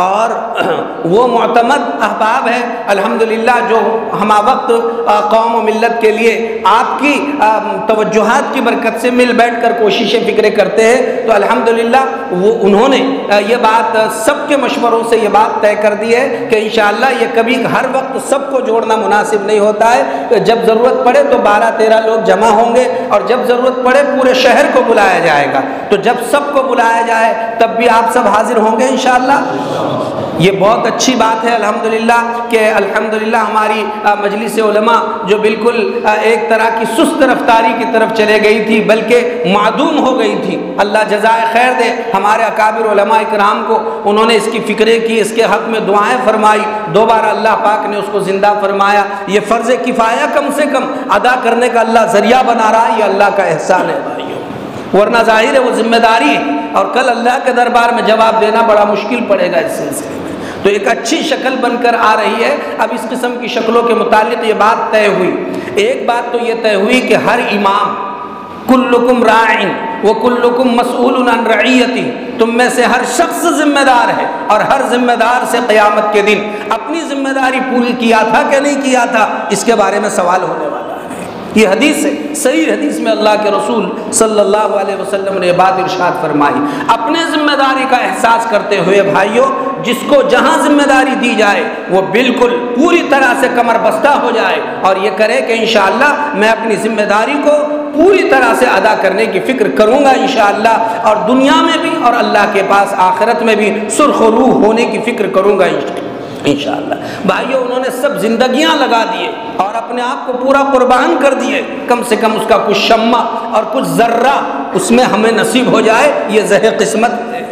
اور وہ معتمد احباب ہیں الحمدللہ جو ہمہ وقت قوم و ملت کے لیے آپ کی توجہات کی برکت سے مل بیٹھ کر کوششیں فکریں کرتے ہیں، تو الحمدللہ وہ انہوں نے یہ بات سب کے مشوروں سے یہ بات طے کر دی ہے کہ انشاءاللہ یہ کبھی ہر وقت سب کو جوڑنا مناسب نہیں ہوتا ہے، جب ضرورت پڑے تو 12-13 لوگ جمع ہوں گے، اور جب ضرورت پڑے پورے شہر کو بلایا جائے گا، تو جب سب کو بلایا جائے تب بھی آپ سب حاضر ہوں گے انشاءاللہ۔ یہ بہت اچھی بات ہے الحمدللہ کہ الحمدللہ ہماری مجلس علماء جو بالکل ایک طرح کی سست رفتاری کی طرف چلے گئی تھی، بلکہ معدوم ہو گئی تھی، اللہ جزائے خیر دے ہمارے اکابر علماء اکرام کو، انہوں نے اس کی فکریں کی، اس کے حق میں دعائیں فرمائی، دوبارہ اللہ پاک نے اس کو زندہ فرمایا۔ یہ فرض کفایہ کم سے کم ادا کرنے کا اللہ ذریعہ بنا رہا ہے، یہ اللہ کا احسان ہے بھائیو، ورنہ ظاہر ہے وہ ذمہ داری ہے، اور کل اللہ کے دربار میں جواب دینا بڑا مشکل پڑے گا اس سلسلے میں۔ تو ایک اچھی شکل بن کر آ رہی ہے۔ اب اس قسم کی شکلوں کے متعلق یہ بات طے ہوئی، ایک بات تو یہ طے ہوئی کہ ہر امام کلکم راعٍ وکلکم مسئول عن رعیتہ، تم میں سے ہر شخص ذمہ دار ہے، اور ہر ذمہ دار سے قیامت کے دن اپنی ذمہ داری پوری کیا تھا کہ نہیں کیا تھا اس کے بارے میں سوال ہونے والا ہے۔ یہ حدیث ہے، صحیح حدیث میں اللہ کے رسول صلی اللہ علیہ وسلم نے یہ بات ارشاد فرمائی۔ اپنے ذمہ داری کا احساس کرتے ہوئے بھائیوں، جس کو جہاں ذمہ داری دی جائے وہ بالکل پوری طرح سے کمر بستہ ہو جائے اور یہ کرے کہ انشاءاللہ میں اپنی ذمہ داری کو پوری طرح سے ادا کرنے کی فکر کروں گا انشاءاللہ، اور دنیا میں بھی اور اللہ کے پاس آخرت میں بھی سرخ و روح ہونے کی فکر کروں گا انشاءاللہ۔ بھائیو، انہوں نے سب زندگیاں لگا دیے اور اپنے آپ کو پورا قربان کر دیے، کم سے کم اس کا کچھ شمع اور کچھ ذرہ اس میں ہمیں نصیب ہو جائے، یہ زہ قسمت ہے،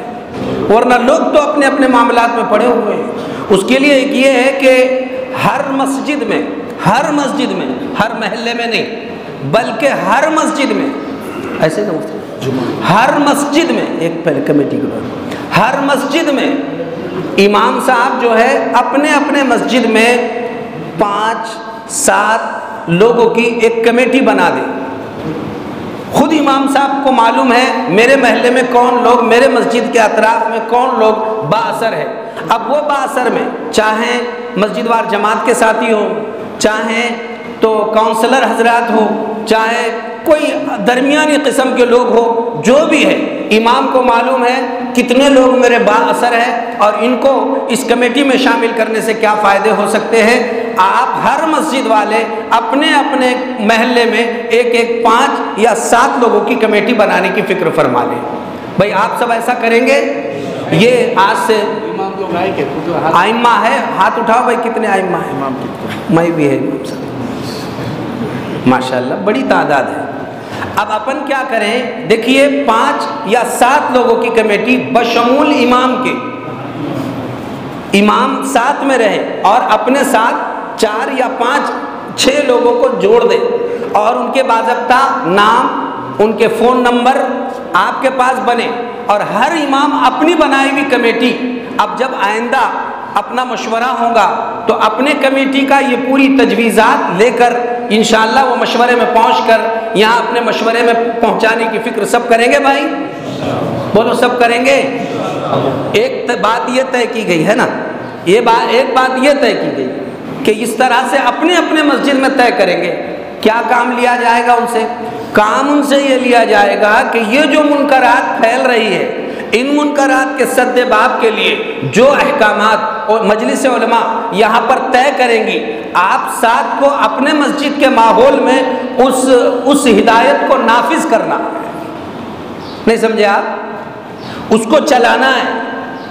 ورنہ لوگ تو اپنے اپنے معاملات میں پڑے ہوئے ہیں۔ اس کے لیے ایک یہ ہے کہ ہر مسجد میں، ہر محلے میں نہیں بلکہ ہر مسجد میں، ایسے ہر مسجد میں، ایک پہلے کمیٹی کے بعد ہر مسجد میں امام صاحب جو ہے اپنے اپنے مسجد میں 5-7 لوگوں کی ایک کمیٹی بنا دے۔ خود امام صاحب کو معلوم ہے میرے محلے میں کون لوگ، میرے مسجد کے اطراف میں کون لوگ با اثر ہے۔ اب وہ با اثر میں چاہے مسجد وار جماعت کے ساتھی ہو، چاہے تو کونسلر حضرات ہو، چاہے کوئی درمیانی قسم کے لوگ ہو، جو بھی ہے امام کو معلوم ہے کتنے لوگ میرے با اثر ہیں اور ان کو اس کمیٹی میں شامل کرنے سے کیا فائدے ہو سکتے ہیں۔ آپ ہر مسجد والے اپنے اپنے محلے میں 5 یا 7 لوگوں کی کمیٹی بنانے کی فکر فرما لیں۔ بھائی آپ سب ایسا کریں گے؟ یہ آج سے ائمہ ہے، ہاتھ اٹھاؤ بھائی، کتنے ائمہ ہیں؟ میں بھی ہے ماشاءاللہ، بڑی تعداد ہے۔ اب اپن کیا کریں؟ دیکھیے 5 یا 7 لوگوں کی کمیٹی بشمول امام کے، امام ساتھ میں رہے اور اپنے ساتھ 4 یا 5-6 لوگوں کو جوڑ دے، اور ان کے باضابطہ نام، ان کے فون نمبر آپ کے پاس بنے، اور ہر امام اپنی بنائی ہوئی کمیٹی، اب جب آئندہ اپنا مشورہ ہوگا تو اپنے کمیٹی کا یہ پوری تجویزات لے کر انشاءاللہ وہ مشورے میں پہنچ کر یہاں اپنے مشورے میں پہنچانے کی فکر سب کریں گے بھائی؟ بولو سب کریں گے؟ ایک بات یہ طے کی گئی ہے نا، ایک بات یہ طے کی گئی کہ اس طرح سے اپنے اپنے مسجد میں طے کریں گے۔ کیا کام لیا جائے گا ان سے؟ کام ان سے یہ لیا جائے گا کہ یہ جو منکرات پھیل رہی ہے، ان منکرات کے سد باب کے لیے جو احکامات اور مجلس علماء یہاں پر طے کریں گی، آپ ساتھ کو اپنے مسجد کے ماحول میں اس ہدایت کو نافذ کرنا، نہیں سمجھے آپ؟ اس کو چلانا ہے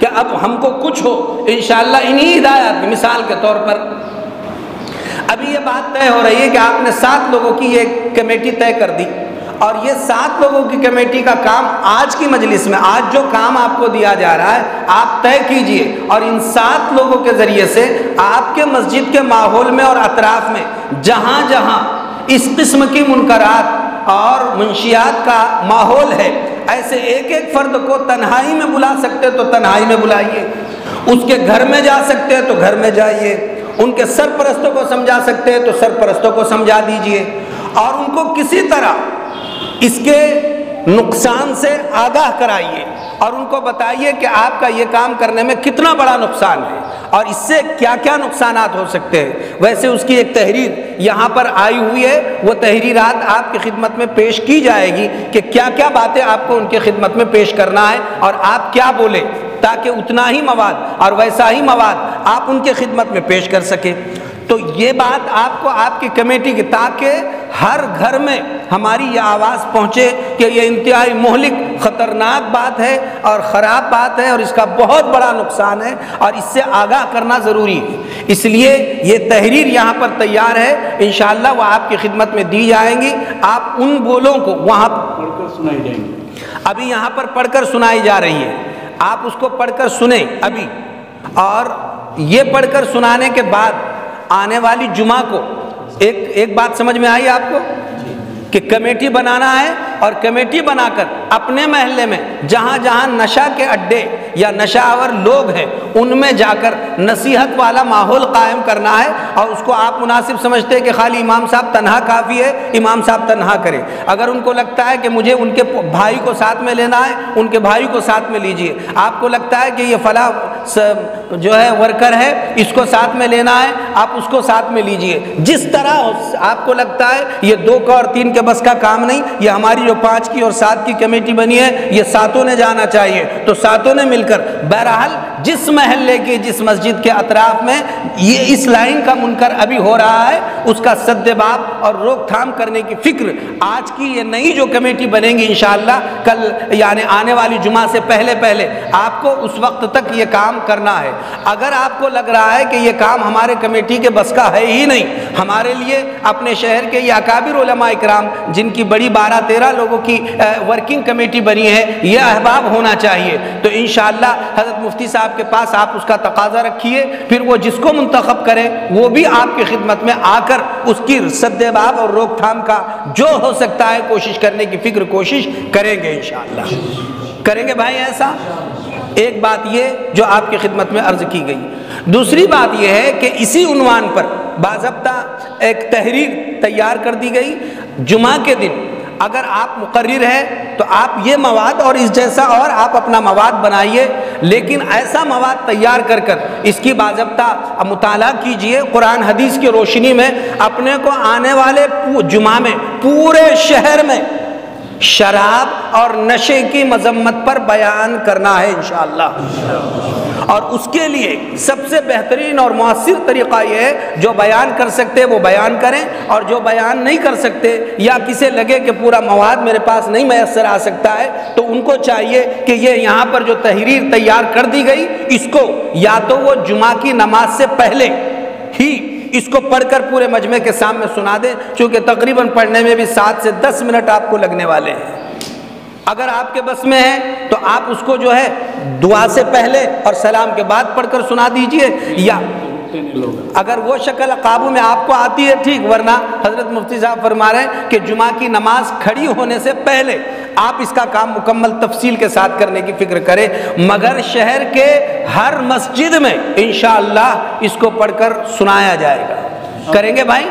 کہ اب ہم کو کچھ ہو انشاءاللہ انہی ہدایات کی، مثال کے طور پر ابھی یہ بات طے ہو رہی ہے کہ آپ نے 7 لوگوں کی یہ کمیٹی طے کر دی، اور یہ 7 لوگوں کی کمیٹی کا کام آج کی مجلس میں، آج جو کام آپ کو دیا جا رہا ہے آپ طے کیجئے، اور ان 7 لوگوں کے ذریعے سے آپ کے مسجد کے ماحول میں اور اطراف میں جہاں جہاں اس قسم کی منکرات اور منشیات کا ماحول ہے، ایسے ایک فرد کو تنہائی میں بلا سکتے تو تنہائی میں بلائیے، اس کے گھر میں جا سکتے ہیں تو گھر میں جائیے، ان کے سرپرستوں کو سمجھا سکتے ہیں تو سرپرستوں کو سمجھا دیجئے، اور ان کو کسی طرح اس کے نقصان سے آگاہ کرائیے۔ اور ان کو بتائیے کہ آپ کا یہ کام کرنے میں کتنا بڑا نقصان ہے اور اس سے کیا کیا نقصانات ہو سکتے ہیں۔ ویسے اس کی ایک تحریر یہاں پر آئی ہوئی ہے، وہ تحریرات آپ کی خدمت میں پیش کی جائے گی کہ کیا کیا باتیں آپ کو ان کی خدمت میں پیش کرنا ہے اور آپ کیا بولیں تاکہ اتنا ہی مواد اور ویسا ہی مواد آپ ان کے خدمت میں پیش کر سکیں۔ تو یہ بات آپ کو آپ کی کمیٹی کی، تاکہ ہر گھر میں ہماری یہ آواز پہنچے کہ یہ انتہائی مہلک خطرناک بات ہے اور خراب بات ہے اور اس کا بہت بڑا نقصان ہے اور اس سے آگاہ کرنا ضروری ہے۔ اس لیے یہ تحریر یہاں پر تیار ہے، انشاءاللہ وہ آپ کی خدمت میں دی جائیں گی۔ آپ ان بولوں کو وہاں پڑھ کر سنائی جائیں گی، ابھی یہاں پر پڑھ کر سنائی جا رہی ہے، آپ اس کو پڑھ کر سنیں ابھی، اور یہ پڑھ کر سنانے کے بعد آنے والی جمعہ کو ایک بات سمجھ میں آئی آپ کو کہ کمیٹی بنانا ہے اور کمیٹی بنا کر اپنے محلے میں جہاں جہاں نشہ کے اڈے یا نشہ آور لوگ ہیں ان میں جا کر نصیحت والا ماحول قائم کرنا ہے۔ اور اس کو آپ مناسب سمجھتے ہیں کہ خالی امام صاحب تنہا کافی ہے، امام صاحب تنہا کرے۔ اگر ان کو لگتا ہے کہ مجھے ان کے بھائی کو ساتھ میں لینا ہے، ان کے بھائی کو ساتھ میں لیجئے۔ آپ کو لگتا ہے کہ یہ فلاں جو ہے ورکر ہے، اس کو ساتھ میں لینا ہے، آپ اس کو ساتھ میں لیجئے۔ جس طرح آپ کو لگتا ہے یہ 2 کا اور 3 کے بس کا کام نہیں، یہ ہماری جو 5 کی اور 7 کی کمیٹی بنی ہے، یہ 7 نے جانا چاہیے، تو 7 نے مل کر بہرحال جس محلے کی جس مسجد کے اطراف میں یہ اس لائن کا منکر ابھی ہو رہا ہے، اس کا سد باب اور روک تھام کرنے کی فکر آج کی یہ نئی جو کمیٹی بنے گی انشاءاللہ کل یعنی آنے والی جمعہ سے پہلے آپ کو اس وقت تک یہ کام کرنا ہے۔ اگر آپ کو لگ رہا ہے کہ یہ کام ہمارے کمیٹی کے بس کا ہے ہی نہیں، ہمارے لیے اپنے شہر کے یہ اکابر علماء اکرام جن کی بڑی 12-13 لوگوں کی ورکنگ کمیٹی بنی ہے، یہ احباب ہونا چاہیے، تو انشاءاللہ حضرت مفتی صاحب کے پاس آپ اس کا تقاضا رکھیے، پھر وہ جس کو منتخب کریں وہ بھی آپ کی خدمت میں آ کر اس کی سد باب اور روک تھام کا جو ہو سکتا ہے کوشش کرنے کی کوشش کریں گے انشاءاللہ۔ کریں گے بھائی ایسا؟ ایک بات یہ جو آپ کی خدمت میں عرض کی گئی۔ دوسری بات یہ ہے کہ اسی عنوان پر باضابطہ ایک تحریر تیار کر دی گئی، جمعہ کے دن اگر آپ مقرر ہیں تو آپ یہ مواد اور اس جیسا اور آپ اپنا مواد بنائیے، لیکن ایسا مواد تیار کر کر اس کی باضابطہ مطالعہ کیجئے قرآن حدیث کی روشنی میں۔ اپنے کو آنے والے جمعہ میں پورے شہر میں شراب اور نشے کی مذمت پر بیان کرنا ہے انشاءاللہ، اور اس کے لیے سب سے بہترین اور مؤثر طریقہ یہ ہے جو بیان کر سکتے وہ بیان کریں، اور جو بیان نہیں کر سکتے یا کسی لگے کہ پورا مواد میرے پاس نہیں میسر آ سکتا ہے تو ان کو چاہیے کہ یہ یہاں پر جو تحریر تیار کر دی گئی اس کو یا تو وہ جمعہ کی نماز سے پہلے ہی اس کو پڑھ کر پورے مجمع کے سامنے سنا دیں، چونکہ تقریباً پڑھنے میں بھی 7 سے 10 منٹ آپ کو لگنے والے ہیں۔ اگر آپ کے بس میں ہے تو آپ اس کو جو ہے دعا سے پہلے اور سلام کے بعد پڑھ کر سنا دیجئے، یا اگر وہ شکل قابو میں آپ کو آتی ہے ٹھیک، ورنہ حضرت مفتی صاحب فرما رہے ہیں کہ جمعہ کی نماز کھڑی ہونے سے پہلے آپ اس کا کام مکمل تفصیل کے ساتھ کرنے کی فکر کریں، مگر شہر کے ہر مسجد میں انشاءاللہ اس کو پڑھ کر سنایا جائے گا۔ کریں گے بھائی؟